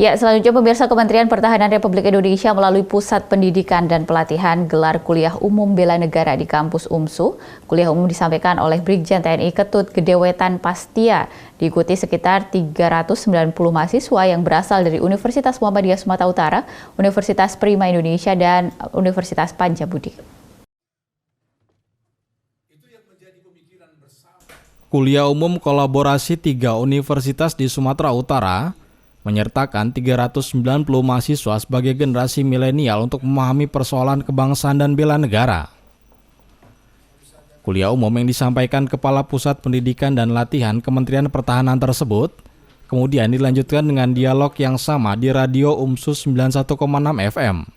Ya, selanjutnya pemirsa, Kementerian Pertahanan Republik Indonesia melalui Pusat Pendidikan dan Pelatihan gelar kuliah umum bela negara di kampus UMSU. Kuliah umum disampaikan oleh Brigjen TNI Ketut Gede Wetan Pastia, diikuti sekitar 390 mahasiswa yang berasal dari Universitas Muhammadiyah Sumatera Utara, Universitas Prima Indonesia, dan Universitas Pancabudi. Kuliah umum kolaborasi 3 universitas di Sumatera Utara menyertakan 390 mahasiswa sebagai generasi milenial untuk memahami persoalan kebangsaan dan bela negara. Kuliah umum yang disampaikan Kepala Pusat Pendidikan dan Latihan Kementerian Pertahanan tersebut kemudian dilanjutkan dengan dialog yang sama di Radio UMSU 91,6 FM.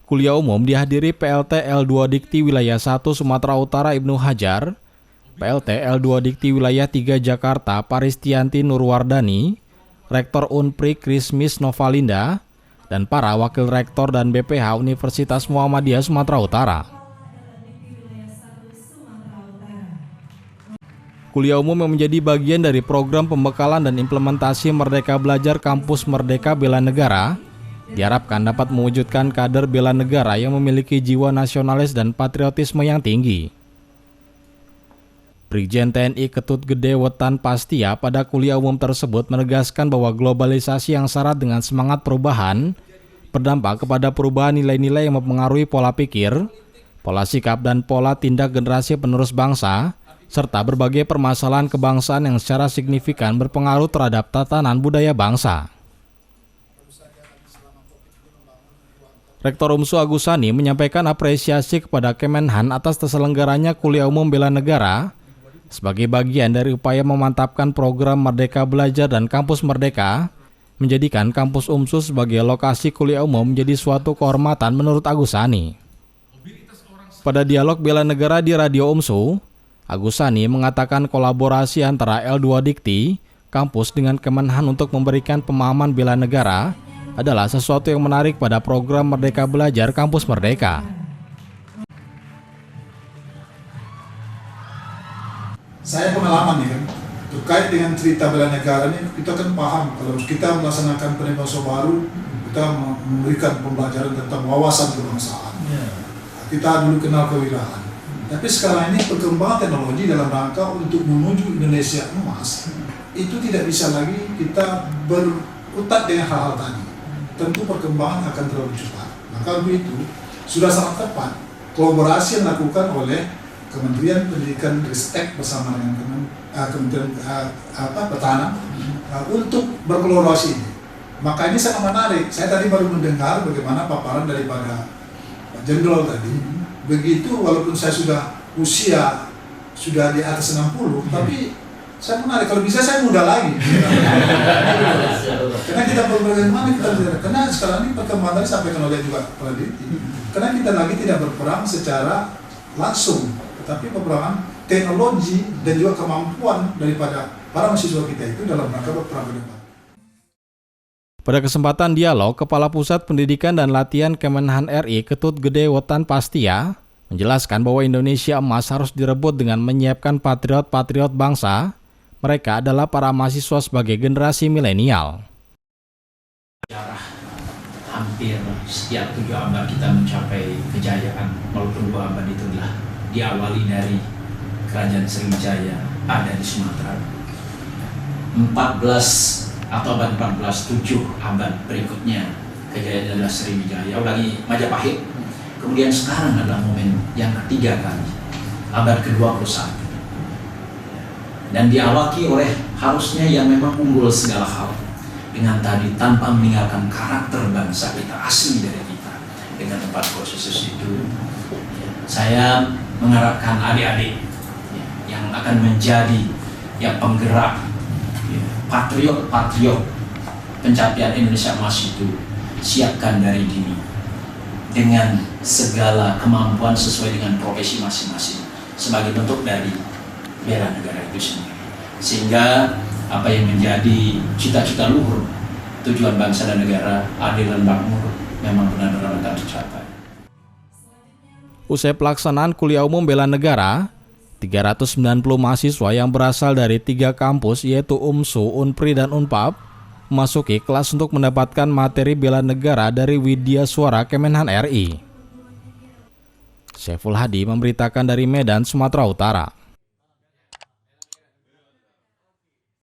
Kuliah umum dihadiri PLT L2 Dikti Wilayah 1 Sumatera Utara Ibnu Hajar, PLT L2 Dikti Wilayah 3 Jakarta Paristianti Nurwardani, Rektor Unpri Krismis Novalinda, dan para Wakil Rektor dan BPH Universitas Muhammadiyah Sumatera Utara. Kuliah umum yang menjadi bagian dari program pembekalan dan implementasi Merdeka Belajar Kampus Merdeka Bela Negara diharapkan dapat mewujudkan kader bela negara yang memiliki jiwa nasionalis dan patriotisme yang tinggi. Brigjen TNI Ketut Gede Wetan Pastia pada kuliah umum tersebut menegaskan bahwa globalisasi yang syarat dengan semangat perubahan berdampak kepada perubahan nilai-nilai yang mempengaruhi pola pikir, pola sikap dan pola tindak generasi penerus bangsa, serta berbagai permasalahan kebangsaan yang secara signifikan berpengaruh terhadap tatanan budaya bangsa. Rektor UMSU Agusani menyampaikan apresiasi kepada Kemenhan atas terselenggaranya kuliah umum bela negara sebagai bagian dari upaya memantapkan program Merdeka Belajar dan Kampus Merdeka, menjadikan kampus UMSU sebagai lokasi kuliah umum menjadi suatu kehormatan menurut Agusani. Pada dialog bela negara di Radio UMSU, Agusani mengatakan kolaborasi antara L2 Dikti, kampus dengan Kemenhan untuk memberikan pemahaman bela negara adalah sesuatu yang menarik pada program Merdeka Belajar Kampus Merdeka. Saya pengalaman nih kan, terkait dengan cerita bela negara ini kita kan paham kalau kita melaksanakan penebasan baru, kita memberikan pembelajaran tentang wawasan kebangsaan. Kita dulu kenal kewilayahan. Tapi sekarang ini perkembangan teknologi dalam rangka untuk menuju Indonesia emas itu tidak bisa lagi kita berutak dengan hal-hal tadi. Tentu perkembangan akan terlalu cepat. Maka begitu sudah sangat tepat kolaborasi yang dilakukan oleh Kementerian Pendidikan Ristek bersama dengan Kementerian Pertahanan untuk berkolaborasi ini. Maka ini sangat menarik. Saya tadi baru mendengar bagaimana paparan daripada Pak Jenderal tadi. Begitu walaupun saya sudah usia sudah di atas 60, tapi saya menarik, kalau bisa saya muda lagi. Karena kita bagaimana kita tidak, karena sekarang ini perkembangan disampaikan oleh juga peneliti. Karena kita lagi tidak berperang secara langsung, tetapi peperangan teknologi dan juga kemampuan daripada para mahasiswa kita itu dalam rangka berperang ke depan. Pada kesempatan dialog, Kepala Pusat Pendidikan dan Latihan Kemenhan RI Ketut Gede Wetan Pastia menjelaskan bahwa Indonesia emas harus direbut dengan menyiapkan patriot-patriot bangsa. Mereka adalah para mahasiswa sebagai generasi milenial. Hampir setiap 7 abad kita mencapai kejayaan, walaupun 2 abad itu adalah diawali dari Kerajaan Sriwijaya ada di Sumatera. 14 atau abad 14, 7 abad berikutnya kejayaan adalah Sriwijaya, ulangi Majapahit. Kemudian sekarang adalah momen yang ketiga kali, abad ke-21. Dan diawaki oleh harusnya yang memang unggul segala hal dengan tadi tanpa meninggalkan karakter bangsa kita, asli dari kita. Dengan 4 konsensus itu, saya mengharapkan adik-adik yang akan menjadi penggerak patriot pencapaian Indonesia emas itu, siapkan dari dini dengan segala kemampuan sesuai dengan profesi masing-masing sebagai bentuk dari bela negara itu sendiri, sehingga apa yang menjadi cita-cita luhur tujuan bangsa dan negara, adil dan makmur, memang benar-benar akan tercapai. Usai pelaksanaan kuliah umum bela negara, 390 mahasiswa yang berasal dari 3 kampus yaitu UMSU, UNPRI, dan UNPAP memasuki kelas untuk mendapatkan materi bela negara dari Widya Suara Kemenhan RI. Syaiful Hadi memberitakan dari Medan, Sumatera Utara.